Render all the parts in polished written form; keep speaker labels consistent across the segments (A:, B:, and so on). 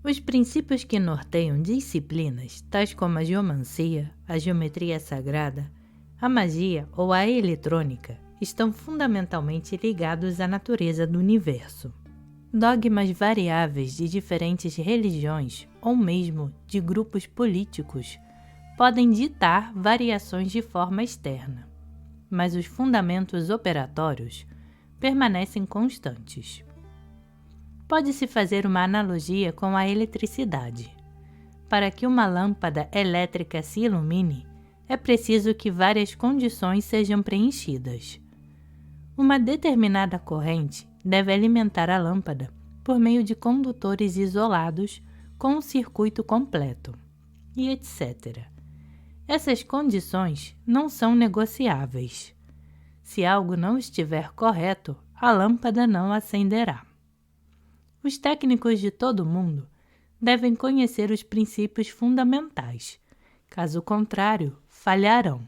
A: Os princípios que norteiam disciplinas, tais como a geomancia, a geometria sagrada, a magia ou a eletrônica, estão fundamentalmente ligados à natureza do universo. Dogmas variáveis de diferentes religiões ou mesmo de grupos políticos podem ditar variações de forma externa, mas os fundamentos operatórios permanecem constantes. Pode-se fazer uma analogia com a eletricidade. Para que uma lâmpada elétrica se ilumine, é preciso que várias condições sejam preenchidas. Uma determinada corrente deve alimentar a lâmpada por meio de condutores isolados com um circuito completo, e etc. Essas condições não são negociáveis. Se algo não estiver correto, a lâmpada não acenderá. Os técnicos de todo o mundo devem conhecer os princípios fundamentais. Caso contrário, falharão.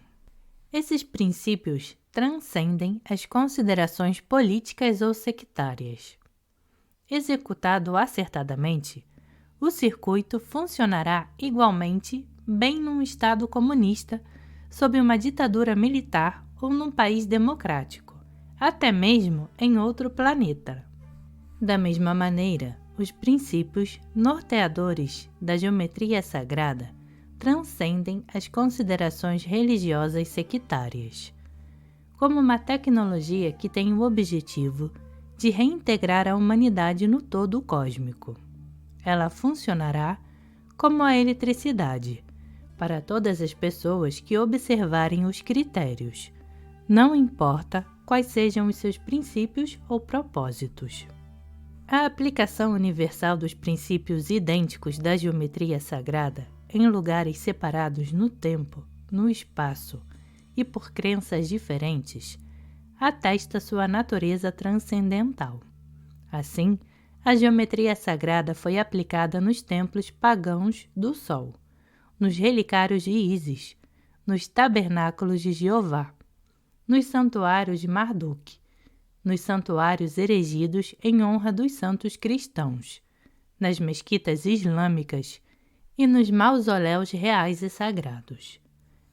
A: Esses princípios transcendem as considerações políticas ou sectárias. Executado acertadamente, o circuito funcionará igualmente bem num Estado comunista, sob uma ditadura militar ou num país democrático, até mesmo em outro planeta. Da mesma maneira, os princípios norteadores da geometria sagrada transcendem as considerações religiosas sectárias. Como uma tecnologia que tem o objetivo de reintegrar a humanidade no todo cósmico. Ela funcionará como a eletricidade, para todas as pessoas que observarem os critérios, não importa quais sejam os seus princípios ou propósitos. A aplicação universal dos princípios idênticos da geometria sagrada em lugares separados no tempo, no espaço e por crenças diferentes, atesta sua natureza transcendental. Assim, a geometria sagrada foi aplicada nos templos pagãos do Sol, nos relicários de Ísis, nos tabernáculos de Jeová, nos santuários de Marduk, nos santuários erigidos em honra dos santos cristãos, nas mesquitas islâmicas e nos mausoléus reais e sagrados.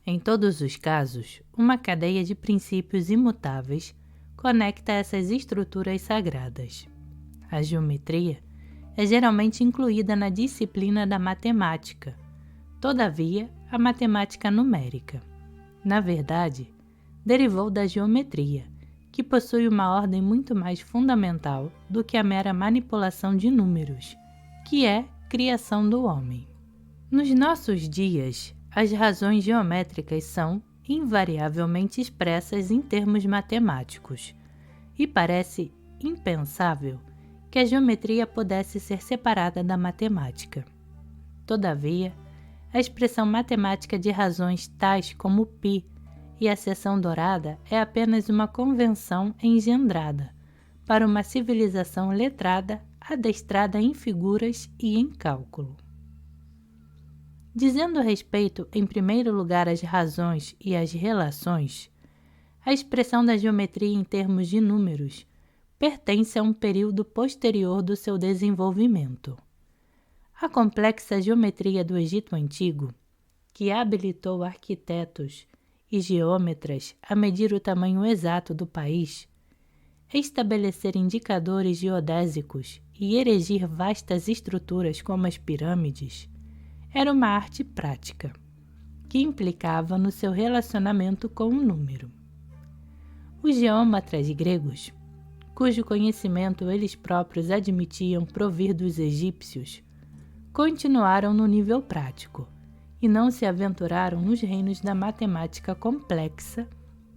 A: Em todos os casos, uma cadeia de princípios imutáveis conecta essas estruturas sagradas. A geometria é geralmente incluída na disciplina da matemática, todavia, a matemática numérica, na verdade, derivou da geometria, que possui uma ordem muito mais fundamental do que a mera manipulação de números, que é criação do homem. Nos nossos dias, as razões geométricas são invariavelmente expressas em termos matemáticos, e parece impensável que a geometria pudesse ser separada da matemática. Todavia, a expressão matemática de razões tais como π e a seção dourada é apenas uma convenção engendrada para uma civilização letrada, adestrada em figuras e em cálculo. Dizendo respeito, em primeiro lugar, às razões e às relações, a expressão da geometria em termos de números pertence a um período posterior do seu desenvolvimento. A complexa geometria do Egito Antigo, que habilitou arquitetos e geômetras a medir o tamanho exato do país, estabelecer indicadores geodésicos e erigir vastas estruturas como as pirâmides, era uma arte prática, que implicava no seu relacionamento com o número. Os geômetras gregos, cujo conhecimento eles próprios admitiam provir dos egípcios, continuaram no nível prático, e não se aventuraram nos reinos da matemática complexa,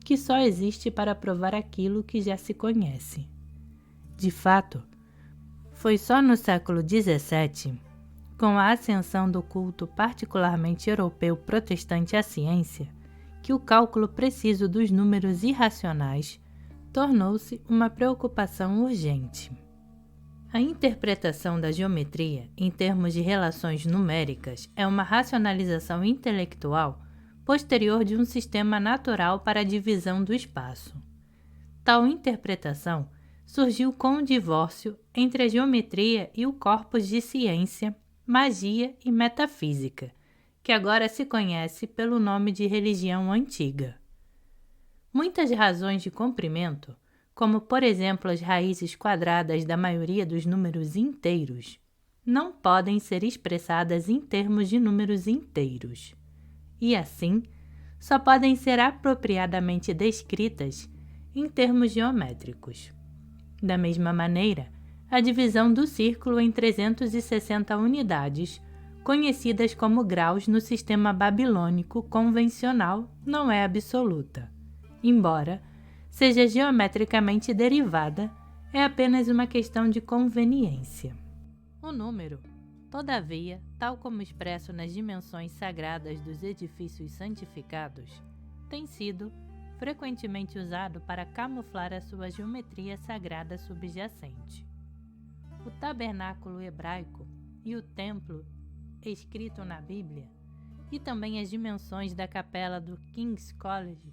A: que só existe para provar aquilo que já se conhece. De fato, foi só no século XVII, com a ascensão do culto particularmente europeu protestante à ciência, que o cálculo preciso dos números irracionais tornou-se uma preocupação urgente. A interpretação da geometria em termos de relações numéricas é uma racionalização intelectual posterior de um sistema natural para a divisão do espaço. Tal interpretação surgiu com o divórcio entre a geometria e o corpus de ciência magia e metafísica, que agora se conhece pelo nome de religião antiga. Muitas razões de comprimento, como por exemplo as raízes quadradas da maioria dos números inteiros, não podem ser expressadas em termos de números inteiros, e assim só podem ser apropriadamente descritas em termos geométricos. Da mesma maneira, a divisão do círculo em 360 unidades, conhecidas como graus no sistema babilônico convencional, não é absoluta. Embora seja geometricamente derivada, é apenas uma questão de conveniência. O número, todavia, tal como expresso nas dimensões sagradas dos edifícios santificados, tem sido frequentemente usado para camuflar a sua geometria sagrada subjacente. O tabernáculo hebraico e o templo escrito na Bíblia, e também as dimensões da capela do King's College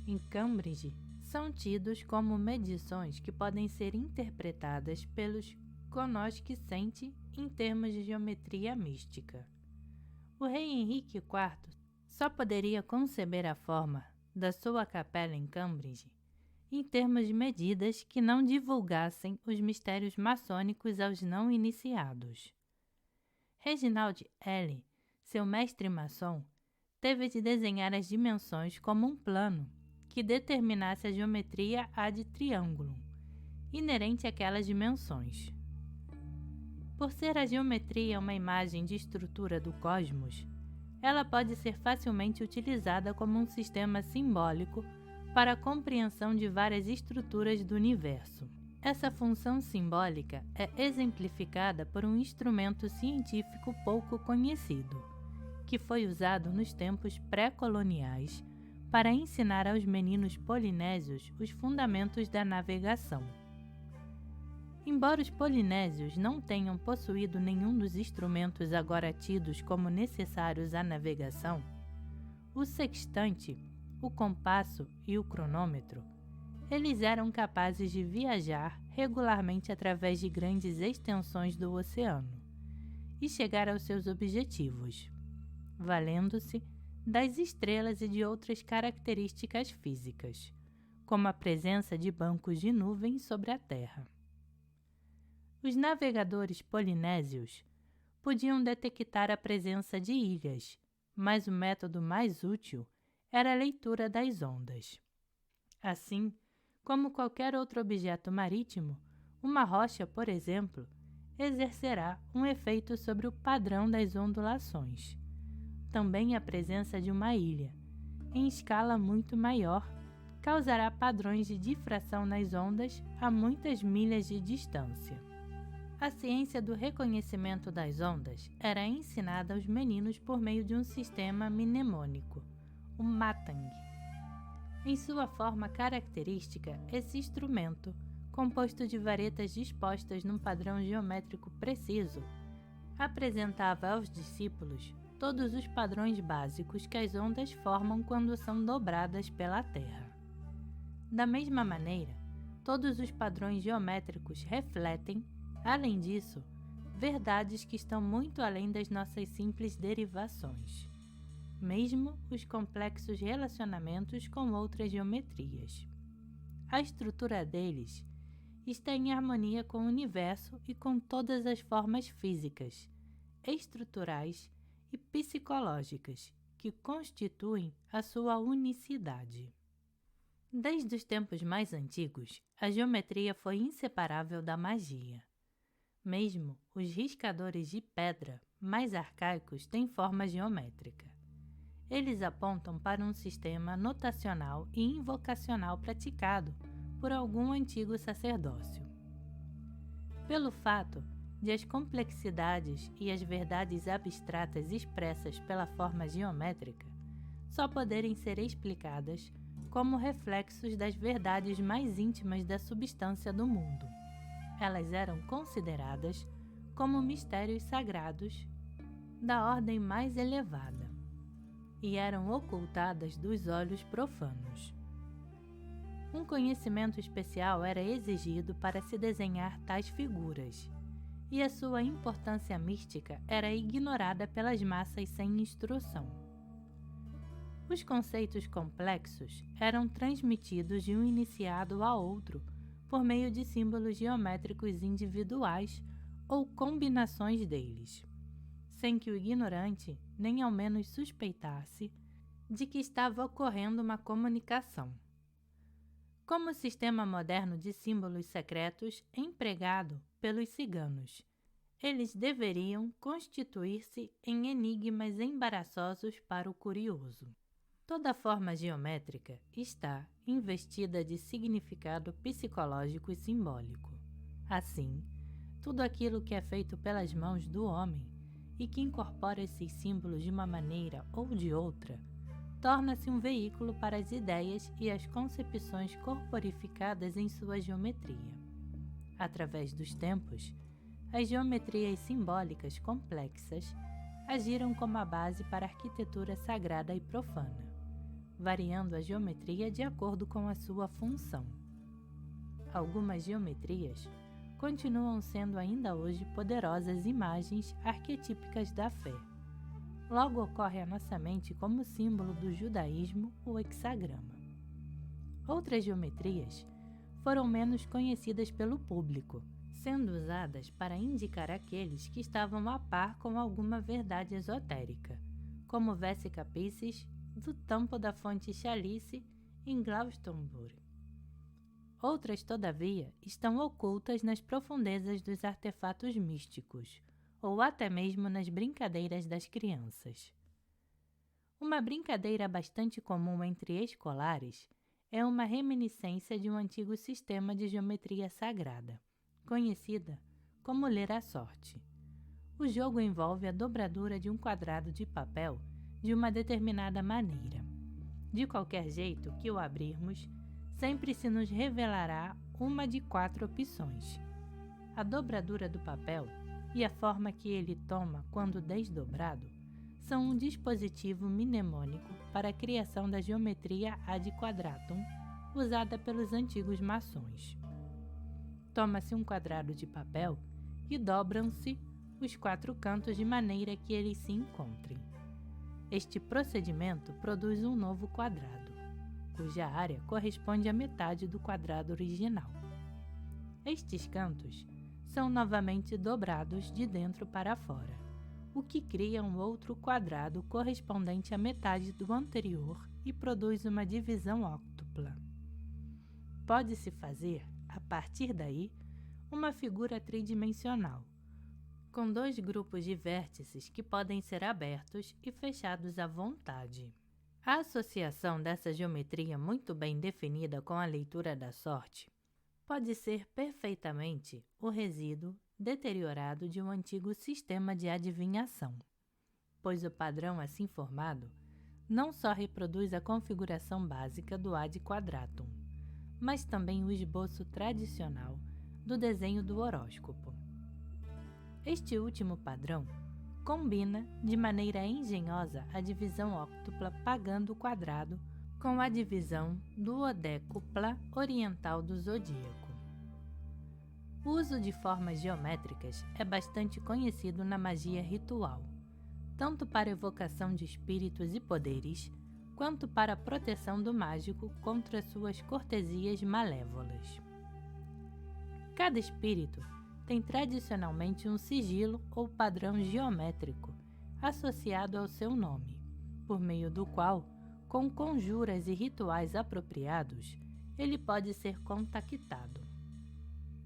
A: em Cambridge, são tidos como medições que podem ser interpretadas pelos cognoscenti em termos de geometria mística. O rei Henrique IV só poderia conceber a forma da sua capela em Cambridge em termos de medidas que não divulgassem os mistérios maçônicos aos não iniciados. Reginald L., seu mestre maçom, teve de desenhar as dimensões como um plano que determinasse a geometria ad triangulum, inerente àquelas dimensões. Por ser a geometria uma imagem de estrutura do cosmos, ela pode ser facilmente utilizada como um sistema simbólico para a compreensão de várias estruturas do universo. Essa função simbólica é exemplificada por um instrumento científico pouco conhecido, que foi usado nos tempos pré-coloniais para ensinar aos meninos polinésios os fundamentos da navegação. Embora os polinésios não tenham possuído nenhum dos instrumentos agora tidos como necessários à navegação, o sextante, o compasso e o cronômetro, eles eram capazes de viajar regularmente através de grandes extensões do oceano e chegar aos seus objetivos, valendo-se das estrelas e de outras características físicas, como a presença de bancos de nuvens sobre a Terra. Os navegadores polinésios podiam detectar a presença de ilhas, mas o método mais útil era a leitura das ondas. Assim, como qualquer outro objeto marítimo, uma rocha, por exemplo, exercerá um efeito sobre o padrão das ondulações. Também a presença de uma ilha, em escala muito maior, causará padrões de difração nas ondas a muitas milhas de distância. A ciência do reconhecimento das ondas era ensinada aos meninos por meio de um sistema mnemônico, o matang. Em sua forma característica, esse instrumento, composto de varetas dispostas num padrão geométrico preciso, apresentava aos discípulos todos os padrões básicos que as ondas formam quando são dobradas pela Terra. Da mesma maneira, todos os padrões geométricos refletem, além disso, verdades que estão muito além das nossas simples derivações, mesmo os complexos relacionamentos com outras geometrias. A estrutura deles está em harmonia com o universo e com todas as formas físicas, estruturais e psicológicas que constituem a sua unicidade. Desde os tempos mais antigos, a geometria foi inseparável da magia. Mesmo os riscadores de pedra mais arcaicos têm forma geométrica. Eles apontam para um sistema notacional e invocacional praticado por algum antigo sacerdócio. Pelo fato de as complexidades e as verdades abstratas expressas pela forma geométrica só poderem ser explicadas como reflexos das verdades mais íntimas da substância do mundo, elas eram consideradas como mistérios sagrados da ordem mais elevada e eram ocultadas dos olhos profanos. Um conhecimento especial era exigido para se desenhar tais figuras, e a sua importância mística era ignorada pelas massas sem instrução. Os conceitos complexos eram transmitidos de um iniciado a outro por meio de símbolos geométricos individuais ou combinações deles, sem que o ignorante nem ao menos suspeitasse de que estava ocorrendo uma comunicação. Como o sistema moderno de símbolos secretos empregado pelos ciganos, eles deveriam constituir-se em enigmas embaraçosos para o curioso. Toda forma geométrica está investida de significado psicológico e simbólico. Assim, tudo aquilo que é feito pelas mãos do homem e que incorpora esses símbolos de uma maneira ou de outra, torna-se um veículo para as ideias e as concepções corporificadas em sua geometria. Através dos tempos, as geometrias simbólicas complexas agiram como a base para a arquitetura sagrada e profana, variando a geometria de acordo com a sua função. Algumas geometrias continuam sendo ainda hoje poderosas imagens arquetípicas da fé. Logo ocorre à nossa mente como símbolo do judaísmo o hexagrama. Outras geometrias foram menos conhecidas pelo público, sendo usadas para indicar aqueles que estavam a par com alguma verdade esotérica, como Vesica Piscis do tampo da fonte Chalice em Glastonbury. Outras, todavia, estão ocultas nas profundezas dos artefatos místicos, ou até mesmo nas brincadeiras das crianças. Uma brincadeira bastante comum entre escolares é uma reminiscência de um antigo sistema de geometria sagrada, conhecida como ler a sorte. O jogo envolve a dobradura de um quadrado de papel de uma determinada maneira. De qualquer jeito que o abrirmos, sempre se nos revelará uma de 4 opções. A dobradura do papel e a forma que ele toma quando desdobrado são um dispositivo mnemônico para a criação da geometria ad quadratum usada pelos antigos maçons. Toma-se um quadrado de papel e dobram-se os 4 cantos de maneira que eles se encontrem. Este procedimento produz um novo quadrado, cuja área corresponde à metade do quadrado original. Estes cantos são novamente dobrados de dentro para fora, o que cria um outro quadrado correspondente à metade do anterior e produz uma divisão óctupla. Pode-se fazer, a partir daí, uma figura tridimensional, com 2 grupos de vértices que podem ser abertos e fechados à vontade. A associação dessa geometria muito bem definida com a leitura da sorte pode ser perfeitamente o resíduo deteriorado de um antigo sistema de adivinhação, pois o padrão assim formado não só reproduz a configuração básica do ad quadratum, mas também o esboço tradicional do desenho do horóscopo. Este último padrão combina de maneira engenhosa a divisão óctupla pagando o quadrado com a divisão duodécupla oriental do zodíaco. O uso de formas geométricas é bastante conhecido na magia ritual, tanto para evocação de espíritos e poderes, quanto para a proteção do mágico contra suas cortesias malévolas. Cada espírito tem tradicionalmente um sigilo ou padrão geométrico associado ao seu nome, por meio do qual, com conjuras e rituais apropriados, ele pode ser contactado.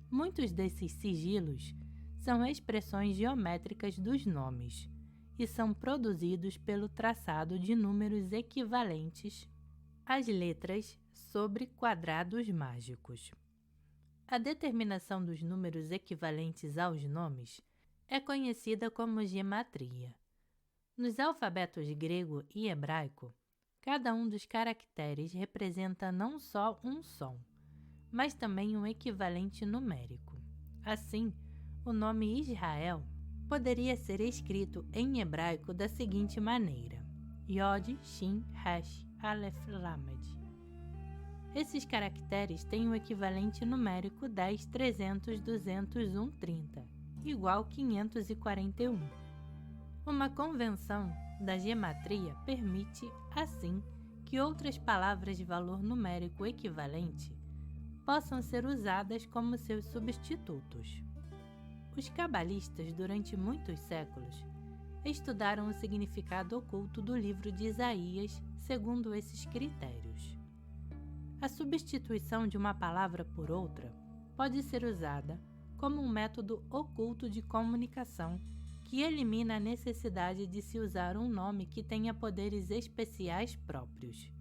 A: Muitos desses sigilos são expressões geométricas dos nomes e são produzidos pelo traçado de números equivalentes às letras sobre quadrados mágicos. A determinação dos números equivalentes aos nomes é conhecida como gematria. Nos alfabetos grego e hebraico, cada um dos caracteres representa não só um som, mas também um equivalente numérico. Assim, o nome Israel poderia ser escrito em hebraico da seguinte maneira: Yod, Shin, Resh, Aleph, Lamed. Esses caracteres têm o equivalente numérico 10, 300, 200, 1, 30, igual 541. Uma convenção da gematria permite, assim, que outras palavras de valor numérico equivalente possam ser usadas como seus substitutos. Os cabalistas, durante muitos séculos, estudaram o significado oculto do livro de Isaías segundo esses critérios. A substituição de uma palavra por outra pode ser usada como um método oculto de comunicação que elimina a necessidade de se usar um nome que tenha poderes especiais próprios.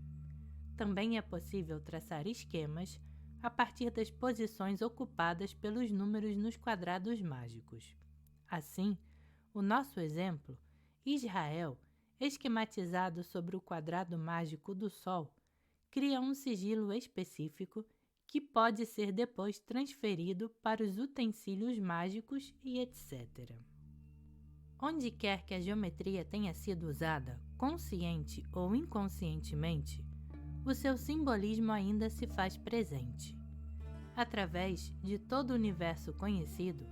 A: Também é possível traçar esquemas a partir das posições ocupadas pelos números nos quadrados mágicos. Assim, o nosso exemplo, Israel, esquematizado sobre o quadrado mágico do Sol, cria um sigilo específico que pode ser depois transferido para os utensílios mágicos e etc. Onde quer que a geometria tenha sido usada, consciente ou inconscientemente, o seu simbolismo ainda se faz presente. Através de todo o universo conhecido,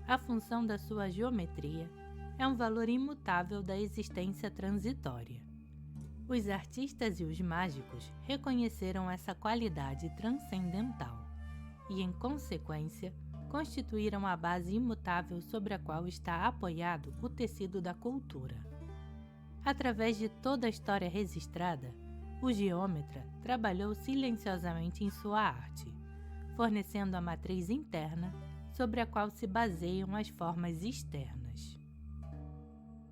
A: a função da sua geometria é um valor imutável da existência transitória. Os artistas e os mágicos reconheceram essa qualidade transcendental e, em consequência, constituíram a base imutável sobre a qual está apoiado o tecido da cultura. Através de toda a história registrada, o geômetra trabalhou silenciosamente em sua arte, fornecendo a matriz interna sobre a qual se baseiam as formas externas.